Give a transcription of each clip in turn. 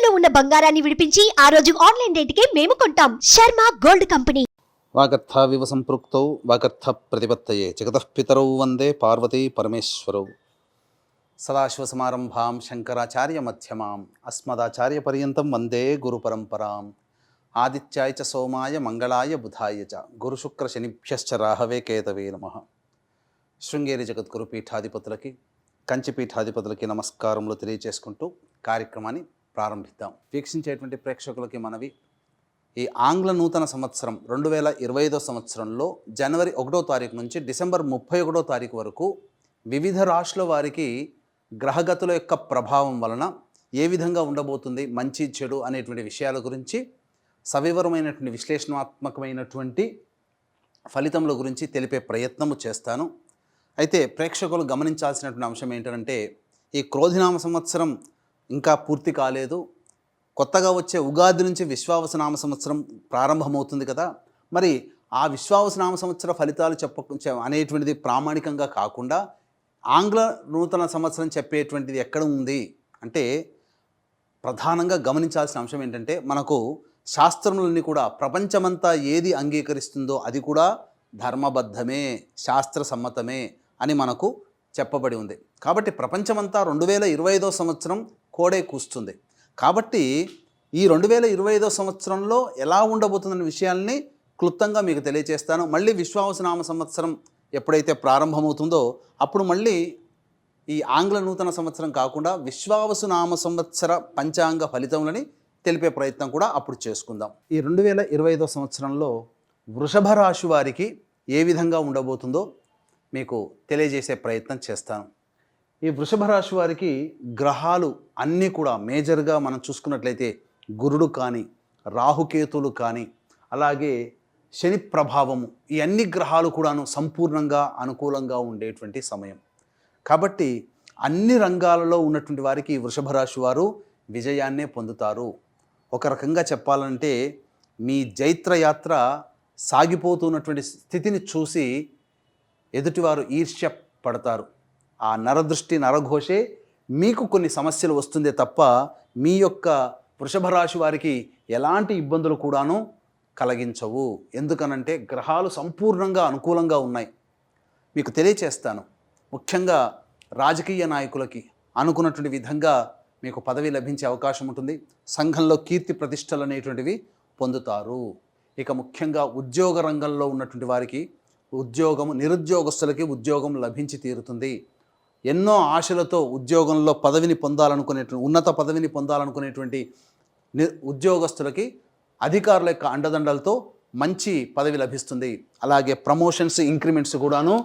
తాకట్టులో ఉన్న బంగారాన్ని విడిపించి ఆ రోజు ఆన్లైన్ రేటుకే మేము కొంటాం. Sharma gold company. వాగర్థావివ సంపృక్తౌ వాగర్థ ప్రతిపత్తయే జగతః పితరౌ వందే పార్వతీ పరమేశ్వరౌ. సదాశివసమారంభాం శంకరాచార్య మధ్యమాం అస్మదాచార్య పర్యంతం వందే గురు పరంపరాం. ఆదిత్యాయ చ సోమాయ మంగళాయ బుధాయ చ గురుశుక్ర శనిభ్యశ్చ రాహవే కేతవే నమః. శృంగేరి జగద్గురు పీఠాధిపతులకి కంచి పీఠాధిపతులకి నమస్కారములు తెలియజేసుకుంటూ కార్యక్రమాన్ని ప్రారంభిద్దాం. వీక్షించేటువంటి ప్రేక్షకులకి మనవి, ఈ ఆంగ్ల నూతన సంవత్సరం 2025 సంవత్సరంలో జనవరి 1వ తారీఖు నుంచి డిసెంబర్ 31వ తారీఖు వరకు వివిధ రాశుల వారికి గ్రహగతుల యొక్క ప్రభావం వలన ఏ విధంగా ఉండబోతుంది, మంచి చెడు అనేటువంటి విషయాల గురించి సవివరమైనటువంటి విశ్లేషణాత్మకమైనటువంటి ఫలితముల గురించి తెలిపే ప్రయత్నము చేస్తాను. అయితే ప్రేక్షకులు గమనించాల్సినటువంటి అంశం ఏంటంటే, ఈ క్రోధినామ సంవత్సరం ఇంకా పూర్తి కాలేదు. కొత్తగా వచ్చే ఉగాది నుంచి విశ్వావసనామ సంవత్సరం ప్రారంభమవుతుంది కదా. మరి ఆ విశ్వావసనామ సంవత్సర ఫలితాలు అనేటువంటిది ప్రామాణికంగా కాకుండా ఆంగ్ల నూతన సంవత్సరం చెప్పేటువంటిది ఎక్కడ ఉంది అంటే, ప్రధానంగా గమనించాల్సిన అంశం ఏంటంటే, మనకు శాస్త్రములన్నీ కూడా ప్రపంచమంతా ఏది అంగీకరిస్తుందో అది కూడా ధర్మబద్ధమే, శాస్త్ర సమ్మతమే అని మనకు చెప్పబడి ఉంది. కాబట్టి ప్రపంచమంతా 2025 సంవత్సరం కోడే కూస్తుంది. కాబట్టి ఈ 2025 సంవత్సరంలో ఎలా ఉండబోతుందనే విషయాల్ని క్లుప్తంగా మీకు తెలియజేస్తాను. మళ్ళీ విశ్వావసనామ సంవత్సరం ఎప్పుడైతే ప్రారంభమవుతుందో అప్పుడు మళ్ళీ ఈ ఆంగ్ల నూతన సంవత్సరం కాకుండా విశ్వావసునామ సంవత్సర పంచాంగ ఫలితములని తెలిపే ప్రయత్నం కూడా అప్పుడు చేసుకుందాం. ఈ 2025 సంవత్సరంలో వృషభ రాశి వారికి ఏ విధంగా ఉండబోతుందో మీకు తెలియజేసే ప్రయత్నం చేస్తాను. ఈ వృషభ రాశి వారికి గ్రహాలు అన్నీ కూడా మేజర్గా మనం చూసుకున్నట్లయితే గురుడు కానీ, రాహుకేతులు కానీ, అలాగే శని ప్రభావము, ఈ అన్ని గ్రహాలు కూడాను సంపూర్ణంగా అనుకూలంగా ఉండేటువంటి సమయం. కాబట్టి అన్ని రంగాలలో ఉన్నటువంటి వారికి వృషభ రాశి వారు విజయాన్నే పొందుతారు. ఒక రకంగా చెప్పాలంటే మీ జైత్రయాత్ర సాగిపోతున్నటువంటి స్థితిని చూసి ఎదుటివారు ఈర్ష్య పడతారు. ఆ నరదృష్టి నరఘోషే మీకు కొన్ని సమస్యలు వస్తుందే తప్ప మీ యొక్క వృషభ రాశి వారికి ఎలాంటి ఇబ్బందులు కూడాను కలిగించవు. ఎందుకనంటే గ్రహాలు సంపూర్ణంగా అనుకూలంగా ఉన్నాయి. మీకు తెలియచేస్తాను. ముఖ్యంగా రాజకీయ నాయకులకి అనుకున్నటువంటి విధంగా మీకు పదవి లభించే అవకాశం ఉంటుంది. సంఘంలో కీర్తి ప్రతిష్టలు అనేటువంటివి పొందుతారు. ఇక ముఖ్యంగా ఉద్యోగ రంగంలో ఉన్నటువంటి వారికి నిరుద్యోగస్తులకి ఉద్యోగం లభించి తీరుతుంది. ఎన్నో ఆశలతో ఉద్యోగంలో పదవిని పొందాలనుకునేటువంటి ఉన్నత పదవిని పొందాలనుకునేటువంటి ఉద్యోగస్తులకి అధికారుల యొక్క అండదండలతో మంచి పదవి లభిస్తుంది. అలాగే ప్రమోషన్స్, ఇంక్రిమెంట్స్ కూడాను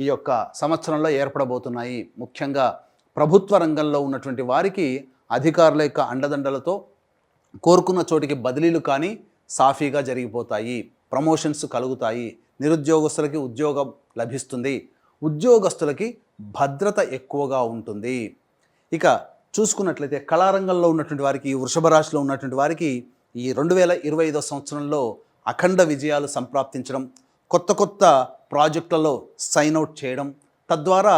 ఈ యొక్క సంవత్సరంలో ఏర్పడబోతున్నాయి. ముఖ్యంగా ప్రభుత్వ రంగంలో ఉన్నటువంటి వారికి అధికారుల యొక్క అండదండలతో కోరుకున్న చోటికి బదిలీలు కానీ సాఫీగా జరిగిపోతాయి, ప్రమోషన్స్ కలుగుతాయి. నిరుద్యోగస్తులకి ఉద్యోగం లభిస్తుంది. ఉద్యోగస్తులకి భద్రత ఎక్కువగా ఉంటుంది. ఇక చూసుకున్నట్లయితే కళారంగంలో ఉన్నటువంటి వారికి, ఈ వృషభ రాశిలో ఉన్నటువంటి వారికి ఈ 2025 సంవత్సరంలో అఖండ విజయాలు సంప్రాప్తించడం, కొత్త కొత్త ప్రాజెక్టులలో సైన్ అవుట్ చేయడం, తద్వారా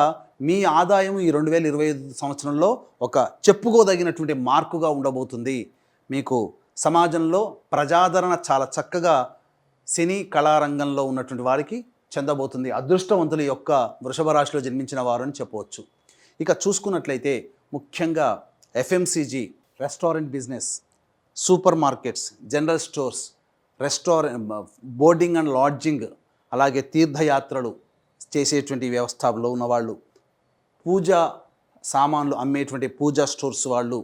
మీ ఆదాయం ఈ 2025 సంవత్సరంలో ఒక చెప్పుకోదగినటువంటి మార్కుగా ఉండబోతుంది. మీకు సమాజంలో ప్రజాదరణ చాలా చక్కగా సినీ కళారంగంలో ఉన్నటువంటి వారికి చెందబోతుంది. అదృష్టవంతుల యొక్క వృషభ రాశిలో జన్మించిన వారు అని చెప్పవచ్చు. ఇక చూసుకున్నట్లయితే ముఖ్యంగా FMCG, restaurant business, super markets, general stores, boarding and lodging, అలాగే తీర్థయాత్రలు చేసేటువంటి వ్యవస్థలో ఉన్నవాళ్ళు, పూజా సామాన్లు అమ్మేటువంటి పూజా స్టోర్స్ వాళ్ళు,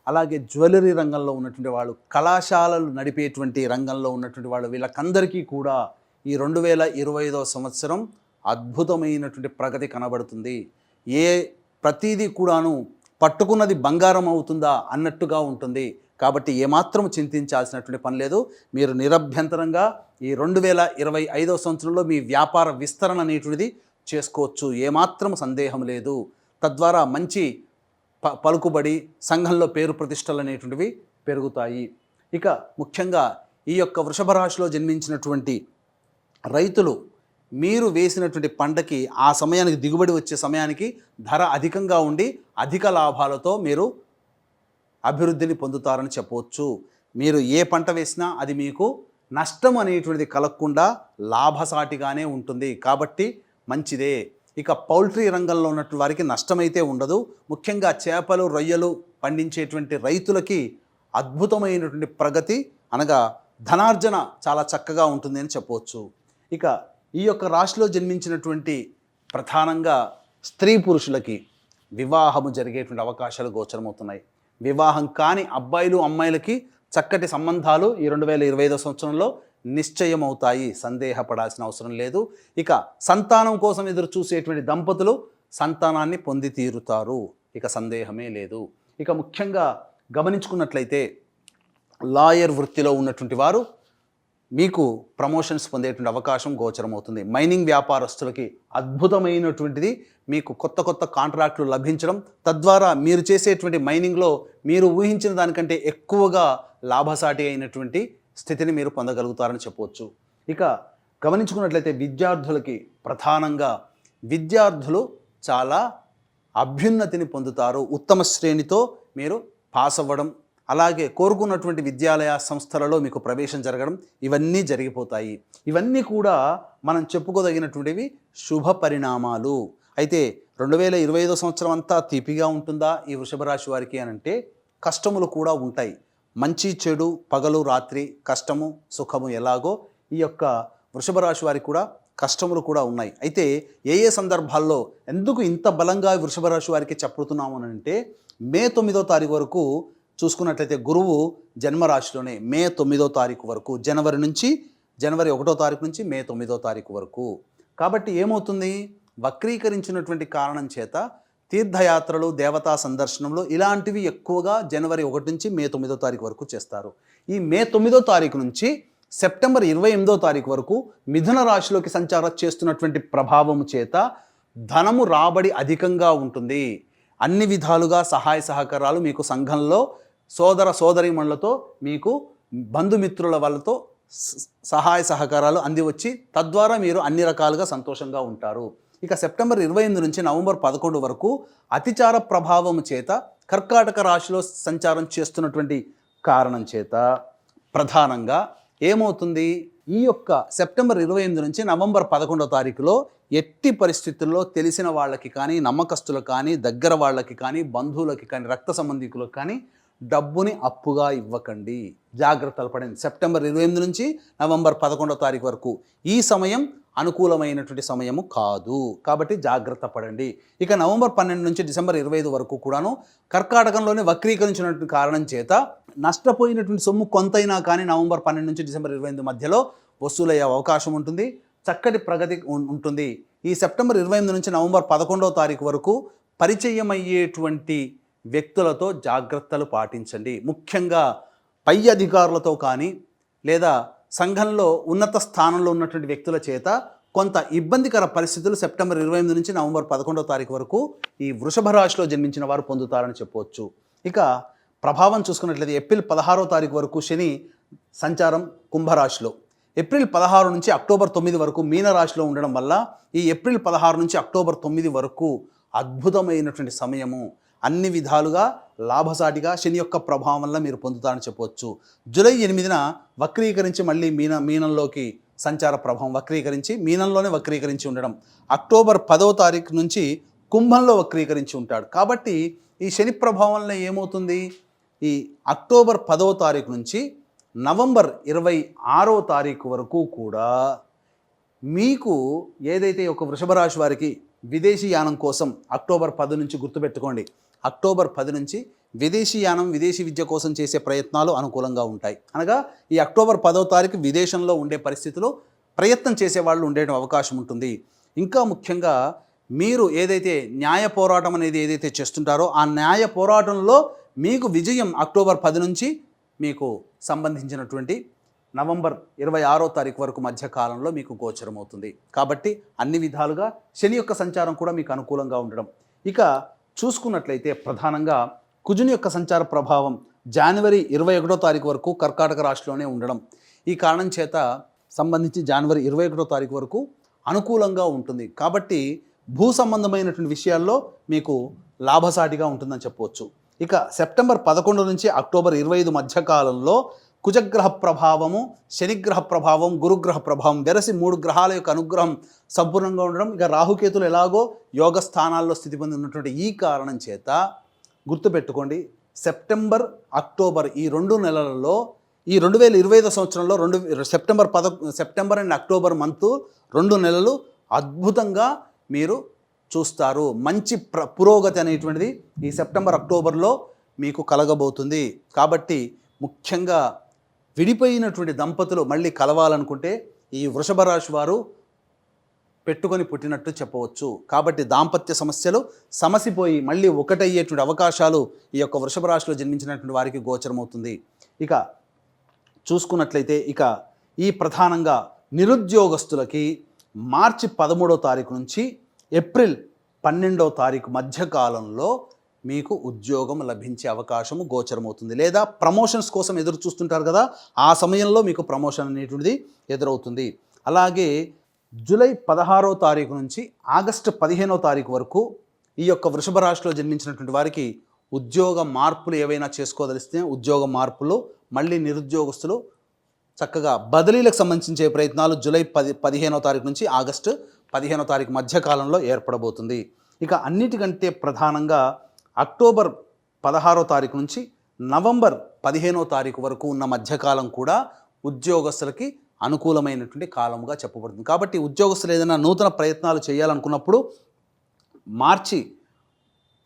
అలాగే జ్యువెలరీ రంగంలో ఉన్నటువంటి వాళ్ళు, కళాశాలలు నడిపేటువంటి రంగంలో ఉన్నటువంటి వాళ్ళు, వీళ్ళకందరికీ కూడా ఈ 2025 సంవత్సరం అద్భుతమైనటువంటి ప్రగతి కనబడుతుంది. ప్రతిదీ కూడాను పట్టుకున్నది బంగారం అవుతుందా అన్నట్టుగా ఉంటుంది. కాబట్టి ఏమాత్రం చింతించాల్సినటువంటి పని లేదు. మీరు నిరభ్యంతరంగా ఈ 2025 సంవత్సరంలో మీ వ్యాపార విస్తరణ అనేటువంటిది చేసుకోవచ్చు. ఏమాత్రం సందేహం లేదు. తద్వారా మంచి పలుకుబడి, సంఘంలో పేరు ప్రతిష్టలు అనేటువంటివి పెరుగుతాయి. ఇక ముఖ్యంగా ఈ యొక్క వృషభ రాశిలో జన్మించినటువంటి రైతులు మీరు వేసినటువంటి పంటకి ఆ సమయానికి దిగుబడి వచ్చే సమయానికి ధర అధికంగా ఉండి అధిక లాభాలతో మీరు అభివృద్ధిని పొందుతారని చెప్పవచ్చు. మీరు ఏ పంట వేసినా అది మీకు నష్టం అనేటువంటిది కలగకుండా లాభసాటిగానే ఉంటుంది కాబట్టి మంచిదే. ఇక పౌల్ట్రీ రంగంలో ఉన్నటువంటి వారికి నష్టమైతే ఉండదు. ముఖ్యంగా చేపలు రొయ్యలు పండించేటువంటి రైతులకి అద్భుతమైనటువంటి ప్రగతి అనగా ధనార్జన చాలా చక్కగా ఉంటుంది అని చెప్పవచ్చు. ఇక ఈ యొక్క రాశిలో జన్మించినటువంటి ప్రధానంగా స్త్రీ పురుషులకి వివాహము జరిగేటువంటి అవకాశాలు గోచరమవుతున్నాయి. వివాహం కాని అబ్బాయిలు అమ్మాయిలకి చక్కటి సంబంధాలు ఈ 2025 సంవత్సరంలో నిశ్చయమవుతాయి, సందేహపడాల్సిన అవసరం లేదు. ఇక సంతానం కోసం ఎదురు చూసేటువంటి దంపతులు సంతానాన్ని పొంది తీరుతారు, ఇక సందేహమే లేదు. ఇక ముఖ్యంగా గమనించుకున్నట్లయితే లాయర్ వృత్తిలో ఉన్నటువంటి వారు మీకు ప్రమోషన్స్ పొందేటువంటి అవకాశం గోచరమవుతుంది. మైనింగ్ వ్యాపారస్తులకి అద్భుతమైనటువంటిది, మీకు కొత్త కొత్త కాంట్రాక్టులు లభించడం, తద్వారా మీరు చేసేటువంటి మైనింగ్లో మీరు ఊహించిన దానికంటే ఎక్కువగా లాభసాటి అయినటువంటి స్థితిని మీరు పొందగలుగుతారని చెప్పవచ్చు. ఇక గమనించుకున్నట్లయితే విద్యార్థులకి ప్రధానంగా విద్యార్థులు చాలా అభ్యున్నతిని పొందుతారు. ఉత్తమ శ్రేణితో మీరు పాస్ అవ్వడం, అలాగే కోరుకున్నటువంటి విద్యాలయ సంస్థలలో మీకు ప్రవేశం జరగడం, ఇవన్నీ జరిగిపోతాయి. ఇవన్నీ కూడా మనం చెప్పుకోదగినటువంటివి శుభ పరిణామాలు. అయితే 2025 సంవత్సరం అంతా తీపిగా ఉంటుందా ఈ వృషభ రాశి వారికి అని అంటే కష్టములు కూడా ఉంటాయి. మంచి చెడు, పగలు రాత్రి, కష్టము సుఖము ఎలాగో ఈ యొక్క వృషభ రాశి వారికి కూడా కష్టములు కూడా ఉన్నాయి. అయితే ఏ ఏ సందర్భాల్లో ఎందుకు ఇంత బలంగా వృషభ రాశి వారికి చెప్పుతున్నాము అని అంటే మే 9వ తారీఖు వరకు చూసుకున్నట్లయితే గురువు జన్మరాశిలోనే మే 9వ తారీఖు వరకు, జనవరి 1వ తారీఖు నుంచి మే 9వ తారీఖు వరకు. కాబట్టి ఏమవుతుంది, వక్రీకరించినటువంటి కారణం చేత తీర్థయాత్రలు, దేవతా సందర్శనంలో ఇలాంటివి ఎక్కువగా జనవరి 1 నుంచి మే 9వ తారీఖు వరకు చేస్తారు. ఈ మే 9వ తారీఖు నుంచి సెప్టెంబర్ 28వ తారీఖు వరకు మిథున రాశిలోకి సంచారం చేస్తున్నటువంటి ప్రభావం చేత ధనము రాబడి అధికంగా ఉంటుంది. అన్ని విధాలుగా సహాయ సహకారాలు మీకు సంఘంలో సోదర సోదరీమణులతో, మీకు బంధుమిత్రుల వాళ్ళతో సహాయ సహకారాలు అందివచ్చి తద్వారా మీరు అన్ని రకాలుగా సంతోషంగా ఉంటారు. ఇక సెప్టెంబర్ 28 నుంచి నవంబర్ 11 వరకు అతిచార ప్రభావం చేత కర్కాటక రాశిలో సంచారం చేస్తున్నటువంటి కారణం చేత ప్రధానంగా ఏమవుతుంది, ఈ యొక్క సెప్టెంబర్ 28 నుంచి నవంబర్ 11వ తారీఖులో ఎట్టి పరిస్థితుల్లో తెలిసిన వాళ్ళకి కానీ, నమ్మకస్తులకు కానీ, దగ్గర వాళ్ళకి కానీ, బంధువులకి కానీ, రక్త సంబంధికులకు కానీ డబ్బుని అప్పుగా ఇవ్వకండి, జాగ్రత్తలు పడండి. సెప్టెంబర్ 28 నుంచి నవంబర్ 11వ తారీఖు వరకు ఈ సమయం అనుకూలమైనటువంటి సమయము కాదు, కాబట్టి జాగ్రత్త పడండి. ఇక నవంబర్ 12 నుంచి డిసెంబర్ 25 వరకు కూడాను కర్కాటకంలోనే వక్రీకరించినటువంటి కారణం చేత నష్టపోయినటువంటి సొమ్ము కొంతైనా కానీ నవంబర్ 12 నుంచి డిసెంబర్ 25 మధ్యలో వసూలయ్యే అవకాశం ఉంటుంది. చక్కటి ప్రగతి ఉంటుంది. ఈ సెప్టెంబర్ 28 నుంచి నవంబర్ 11వ తారీఖు వరకు పరిచయం అయ్యేటువంటి వ్యక్తులతో జాగ్రత్తలు పాటించండి. ముఖ్యంగా పై అధికారులతో కానీ లేదా సంఘంలో ఉన్నత స్థానంలో ఉన్నటువంటి వ్యక్తుల చేత కొంత ఇబ్బందికర పరిస్థితులు సెప్టెంబర్ 28 నుంచి నవంబర్ 11వ తారీఖు వరకు ఈ వృషభ రాశిలో జన్మించిన వారు పొందుతారని చెప్పవచ్చు. ఇక ప్రభావం చూసుకున్నట్లయితే ఏప్రిల్ 16వ తారీఖు వరకు శని సంచారం కుంభరాశిలో, ఏప్రిల్ 16 నుంచి అక్టోబర్ 9 వరకు మీనరాశిలో ఉండడం వల్ల ఈ ఏప్రిల్ 16 నుంచి అక్టోబర్ 9 వరకు అద్భుతమైనటువంటి సమయము. అన్ని విధాలుగా లాభసాటిగా శని యొక్క ప్రభావం వల్ల మీరు పొందుతారని చెప్పవచ్చు. జూలై 8న వక్రీకరించి మళ్ళీ మీనంలోకి సంచార ప్రభావం వక్రీకరించి మీనంలోనే వక్రీకరించి ఉండడం, అక్టోబర్ 10వ తారీఖు నుంచి కుంభంలో వక్రీకరించి ఉంటాడు. కాబట్టి ఈ శని ప్రభావం వల్ల ఏమవుతుంది, ఈ అక్టోబర్ 10వ తారీఖు నుంచి నవంబర్ 26వ తారీఖు వరకు కూడా మీకు ఏదైతే ఒక వృషభ రాశి వారికి విదేశీ యానం కోసం అక్టోబర్ 10 నుంచి గుర్తుపెట్టుకోండి, అక్టోబర్ 10 నుంచి విదేశీ యానం, విదేశీ విద్య కోసం చేసే ప్రయత్నాలు అనుకూలంగా ఉంటాయి. అనగా ఈ అక్టోబర్ 10వ తారీఖు విదేశంలో ఉండే పరిస్థితిలో ప్రయత్నం చేసేవాళ్ళు ఉండే అవకాశం ఉంటుంది. ఇంకా ముఖ్యంగా మీరు ఏదైతే న్యాయ పోరాటం అనేది ఏదైతే చేస్తుంటారో ఆ న్యాయ పోరాటంలో మీకు విజయం అక్టోబర్ 10 నుంచి మీకు సంబంధించినటువంటి నవంబర్ 26వ తారీఖు వరకు మధ్య కాలంలో మీకు గోచరమవుతుంది. కాబట్టి అన్ని విధాలుగా శని యొక్క సంచారం కూడా మీకు అనుకూలంగా ఉండడం. ఇక చూసుకున్నట్లయితే ప్రధానంగా కుజుని యొక్క సంచార ప్రభావం జనవరి 21వ తారీఖు వరకు కర్కాటక రాశిలోనే ఉండడం, ఈ కారణం చేత సంబంధించి జనవరి 21వ తారీఖు వరకు అనుకూలంగా ఉంటుంది. కాబట్టి భూ సంబంధమైనటువంటి విషయాల్లో మీకు లాభసాటిగా ఉంటుందని చెప్పవచ్చు. ఇక సెప్టెంబర్ 11 నుంచి అక్టోబర్ 25 మధ్య కాలంలో కుజగ్రహ ప్రభావము, శనిగ్రహ ప్రభావం, గురుగ్రహ ప్రభావం వెరసి 3 గ్రహాల యొక్క అనుగ్రహం సంపూర్ణంగా ఉండడం, ఇక రాహుకేతులు ఎలాగో యోగ స్థానాల్లో స్థితి పొంది ఉన్నటువంటి ఈ కారణం చేత గుర్తుపెట్టుకోండి, సెప్టెంబర్ అక్టోబర్ ఈ 2 నెలలలో ఈ 2025 సంవత్సరంలో సెప్టెంబర్ అండ్ అక్టోబర్ మంత్ 2 నెలలు అద్భుతంగా మీరు చూస్తారు. మంచి పురోగతి అనేటువంటిది ఈ సెప్టెంబర్ అక్టోబర్లో మీకు కలగబోతుంది. కాబట్టి ముఖ్యంగా విడిపోయినటువంటి దంపతులు మళ్ళీ కలవాలనుకుంటే ఈ వృషభ రాశి వారు పెట్టుకొని పుట్టినట్టు చెప్పవచ్చు. కాబట్టి దాంపత్య సమస్యలు సమసిపోయి మళ్ళీ ఒకటయ్యేటువంటి అవకాశాలు ఈ యొక్క వృషభ రాశిలో జన్మించినటువంటి వారికి గోచరమవుతుంది. ఇక చూసుకున్నట్లయితే ఈ ప్రధానంగా నిరుద్యోగస్తులకి మార్చి 13వ తారీఖు నుంచి ఏప్రిల్ 12వ తారీఖు మధ్యకాలంలో మీకు ఉద్యోగం లభించే అవకాశము గోచరమవుతుంది. లేదా ప్రమోషన్స్ కోసం ఎదురు చూస్తుంటారు కదా, ఆ సమయంలో మీకు ప్రమోషన్ అనేటువంటిది ఎదురవుతుంది. అలాగే జూలై 16వ తారీఖు నుంచి ఆగస్టు 15వ తారీఖు వరకు ఈ యొక్క వృషభ రాశిలో జన్మించినటువంటి వారికి ఉద్యోగ మార్పులు ఏవైనా చేసుకోదలిస్తే ఉద్యోగ మార్పులు, మళ్ళీ నిరుద్యోగస్తులు చక్కగా బదిలీలకు సంబంధించే ప్రయత్నాలు జూలై 15వ తారీఖు నుంచి ఆగస్టు 15వ తారీఖు మధ్యకాలంలో ఏర్పడబోతుంది. ఇక అన్నిటికంటే ప్రధానంగా అక్టోబర్ 16వ తారీఖు నుంచి నవంబర్ 15వ తారీఖు వరకు ఉన్న మధ్యకాలం కూడా ఉద్యోగస్తులకి అనుకూలమైనటువంటి కాలముగా చెప్పబడుతుంది. కాబట్టి ఉద్యోగస్తులు ఏదైనా నూతన ప్రయత్నాలు చేయాలనుకున్నప్పుడు మార్చి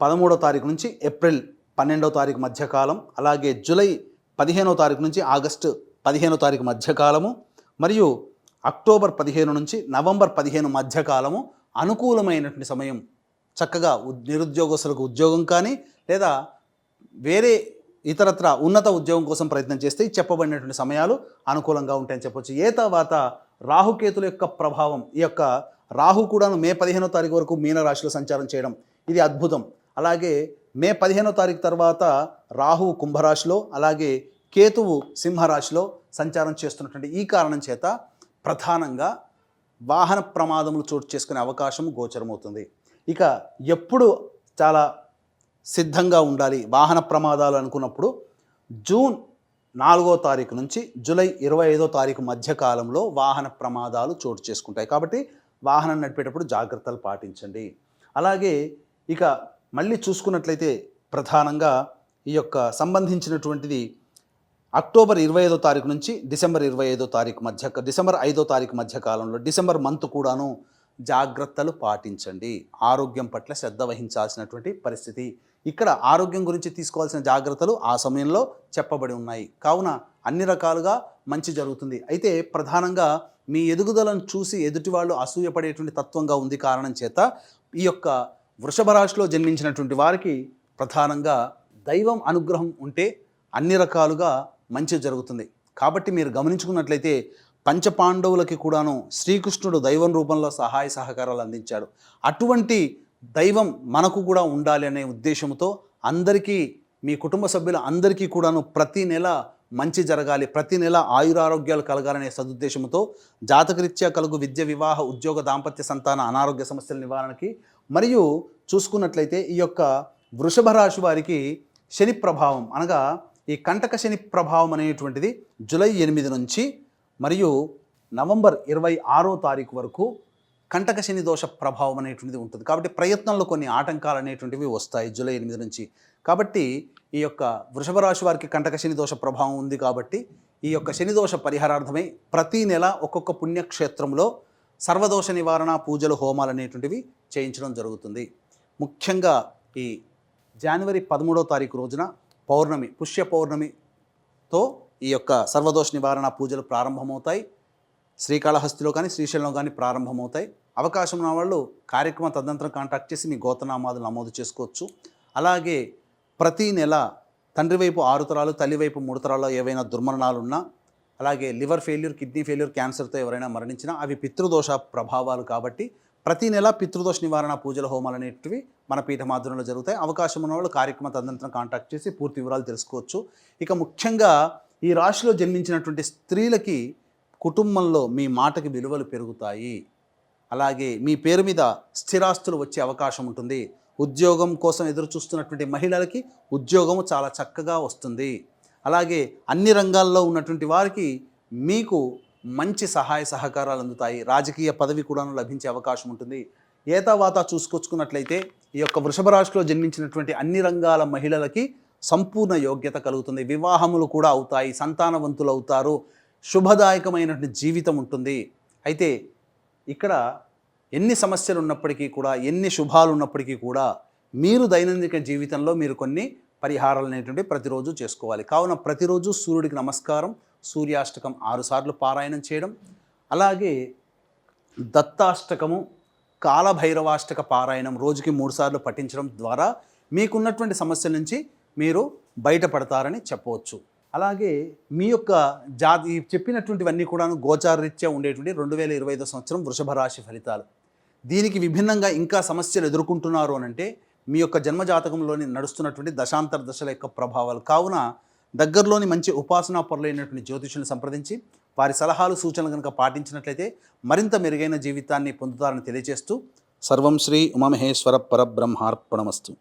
13వ తారీఖు నుంచి ఏప్రిల్ 12వ తారీఖు మధ్యకాలం, అలాగే జూలై 15వ తారీఖు నుంచి ఆగస్టు 15వ తారీఖు మధ్యకాలము, మరియు అక్టోబర్ 15 నుంచి నవంబర్ 15 మధ్యకాలము అనుకూలమైనటువంటి సమయం. చక్కగా నిరుద్యోగస్తులకు ఉద్యోగం కానీ లేదా వేరే ఇతరత్ర ఉన్నత ఉద్యోగం కోసం ప్రయత్నం చేస్తే చెప్పబడినటువంటి సమయాలు అనుకూలంగా ఉంటాయని చెప్పొచ్చు. తర్వాత రాహుకేతుల యొక్క ప్రభావం, ఈ యొక్క రాహు కూడాను మే 15వ తారీఖు వరకు మీనరాశిలో సంచారం చేయడం ఇది అద్భుతం. అలాగే మే 15వ తారీఖు తర్వాత రాహువు కుంభరాశిలో, అలాగే కేతువు సింహరాశిలో సంచారం చేస్తున్నటువంటి ఈ కారణం చేత ప్రధానంగా వాహన ప్రమాదములు చోటు చేసుకునే అవకాశం గోచరమవుతుంది. ఇక ఎప్పుడు చాలా సిద్ధంగా ఉండాలి వాహన ప్రమాదాలు అనుకున్నప్పుడు జూన్ 4వ తారీఖు నుంచి జూలై 25వ తారీఖు మధ్య కాలంలో వాహన ప్రమాదాలు చోటు చేసుకుంటాయి. కాబట్టి వాహనం నడిపేటప్పుడు జాగ్రత్తలు పాటించండి. అలాగే ఇక మళ్ళీ చూసుకున్నట్లయితే ప్రధానంగా ఈ యొక్క సంబంధించినటువంటిది అక్టోబర్ 25వ తారీఖు నుంచి డిసెంబర్ 25వ తారీఖు డిసెంబర్ 5వ తారీఖు మధ్య కాలంలో డిసెంబర్ మంత్ కూడాను జాగ్రత్తలు పాటించండి. ఆరోగ్యం పట్ల శ్రద్ధ వహించాల్సినటువంటి పరిస్థితి. ఇక్కడ ఆరోగ్యం గురించి తీసుకోవాల్సిన జాగ్రత్తలు ఆ సమయంలో చెప్పబడి ఉన్నాయి. కావున అన్ని రకాలుగా మంచి జరుగుతుంది. అయితే ప్రధానంగా మీ ఎదుగుదలను చూసి ఎదుటి వాళ్ళు అసూయపడేటువంటి తత్వంగా ఉంది. కారణం చేత ఈ యొక్క వృషభ రాశిలో జన్మించినటువంటి వారికి ప్రధానంగా దైవం అనుగ్రహం ఉంటే అన్ని రకాలుగా మంచి జరుగుతుంది. కాబట్టి మీరు గమనించుకున్నట్లయితే పంచపాండవులకి కూడాను శ్రీకృష్ణుడు దైవం రూపంలో సహాయ సహకారాలు అందించాడు. అటువంటి దైవం మనకు కూడా ఉండాలి అనే ఉద్దేశంతో అందరికీ, మీ కుటుంబ సభ్యుల అందరికీ కూడాను ప్రతి నెల మంచి జరగాలి, ప్రతి నెల ఆయురారోగ్యాలు కలగాలనే సదుద్దేశంతో జాతకరీత్యా కలుగు విద్య, వివాహ, ఉద్యోగ, దాంపత్య, సంతాన, అనారోగ్య సమస్యల నివారణకి, మరియు చూసుకున్నట్లయితే ఈ యొక్క వృషభ రాశి వారికి శని ప్రభావం అనగా ఈ కంటక శని ప్రభావం అనేటువంటిది జూలై 8 నుంచి మరియు నవంబర్ 26వ తారీఖు వరకు కంటక శని దోష ప్రభావం అనేటువంటిది ఉంటుంది. కాబట్టి ప్రయత్నంలో కొన్ని ఆటంకాలు అనేటువంటివి వస్తాయి జూలై 8 నుంచి. కాబట్టి ఈ యొక్క వృషభ రాశి వారికి కంటక శని దోష ప్రభావం ఉంది. కాబట్టి ఈ యొక్క శని దోష పరిహారార్థమై ప్రతీ నెల ఒక్కొక్క పుణ్యక్షేత్రంలో సర్వదోష నివారణ పూజలు, హోమాలు అనేటువంటివి చేయించడం జరుగుతుంది. ముఖ్యంగా ఈ జనవరి 13వ తారీఖు రోజున పౌర్ణమి, పుష్య పౌర్ణమితో ఈ యొక్క సర్వదోష నివారణ పూజలు ప్రారంభమవుతాయి. శ్రీకాళహస్తిలో కానీ శ్రీశైలంలో కానీ ప్రారంభమవుతాయి. అవకాశం ఉన్న వాళ్ళు కార్యక్రమం తదనంతరం కాంటాక్ట్ చేసి మీ గోత్రనామాలు నమోదు చేసుకోవచ్చు. అలాగే ప్రతీ నెల తండ్రి వైపు 6 తరాలు, తల్లి వైపు 3 తరాల్లో ఏవైనా దుర్మరణాలు ఉన్నా, అలాగే లివర్ ఫెయిల్యూర్, కిడ్నీ ఫెయిల్యూర్, క్యాన్సర్తో ఎవరైనా మరణించినా అవి పితృదోష ప్రభావాలు. కాబట్టి ప్రతి నెల పితృదోష నివారణ పూజల, హోమాలు అనేటివి మన పీఠమాధ్వర్యంలో జరుగుతాయి. అవకాశం ఉన్న వాళ్ళు కార్యక్రమ తదనంతరం కాంటాక్ట్ చేసి పూర్తి వివరాలు తెలుసుకోవచ్చు. ఇక ముఖ్యంగా ఈ రాశిలో జన్మించినటువంటి స్త్రీలకి కుటుంబంలో మీ మాటకి విలువలు పెరుగుతాయి. అలాగే మీ పేరు మీద స్థిరాస్తులు వచ్చే అవకాశం ఉంటుంది. ఉద్యోగం కోసం ఎదురు చూస్తున్నటువంటి మహిళలకి ఉద్యోగము చాలా చక్కగా వస్తుంది. అలాగే అన్ని రంగాల్లో ఉన్నటువంటి వారికి మీకు మంచి సహాయ సహకారాలు అందుతాయి. రాజకీయ పదవి కూడా లభించే అవకాశం ఉంటుంది. ఏతావాత చూసుకొచ్చుకున్నట్లయితే ఈ యొక్క వృషభ రాశిలో జన్మించినటువంటి అన్ని రంగాల మహిళలకి సంపూర్ణ యోగ్యత కలుగుతుంది. వివాహములు కూడా అవుతాయి, సంతానవంతులు అవుతారు, శుభదాయకమైనటువంటి జీవితం ఉంటుంది. అయితే ఇక్కడ ఎన్ని సమస్యలు ఉన్నప్పటికీ కూడా, ఎన్ని శుభాలు ఉన్నప్పటికీ కూడా మీరు దైనందిక జీవితంలో మీరు కొన్ని పరిహారాలు అనేటువంటి ప్రతిరోజు చేసుకోవాలి. కావున ప్రతిరోజు సూర్యుడికి నమస్కారం, సూర్యాష్టకం 6 సార్లు పారాయణం చేయడం, అలాగే దత్తాష్టకము, కాలభైరవాష్టక పారాయణం రోజుకి 3 సార్లు పఠించడం ద్వారా మీకున్నటువంటి సమస్యల నుంచి మీరు బయటపడతారని చెప్పవచ్చు. అలాగే మీ యొక్క జాతి చెప్పినటువంటివన్నీ కూడాను గోచారరీత్యా ఉండేటువంటి 2025 సంవత్సరం వృషభ రాశి ఫలితాలు. దీనికి విభిన్నంగా ఇంకా సమస్యలు ఎదుర్కొంటున్నారు అనంటే మీ యొక్క జన్మజాతకంలోని నడుస్తున్నటువంటి దశాంతర దశల యొక్క ప్రభావాలు. కావున దగ్గరలోని మంచి ఉపాసనా పరులైనటువంటి జ్యోతిషులను సంప్రదించి వారి సలహాలు సూచనలు కనుక పాటించినట్లయితే మరింత మెరుగైన జీవితాన్ని పొందుతారని తెలియజేస్తూ సర్వం శ్రీ ఉమామహేశ్వర పరబ్రహ్మార్పణమస్తు.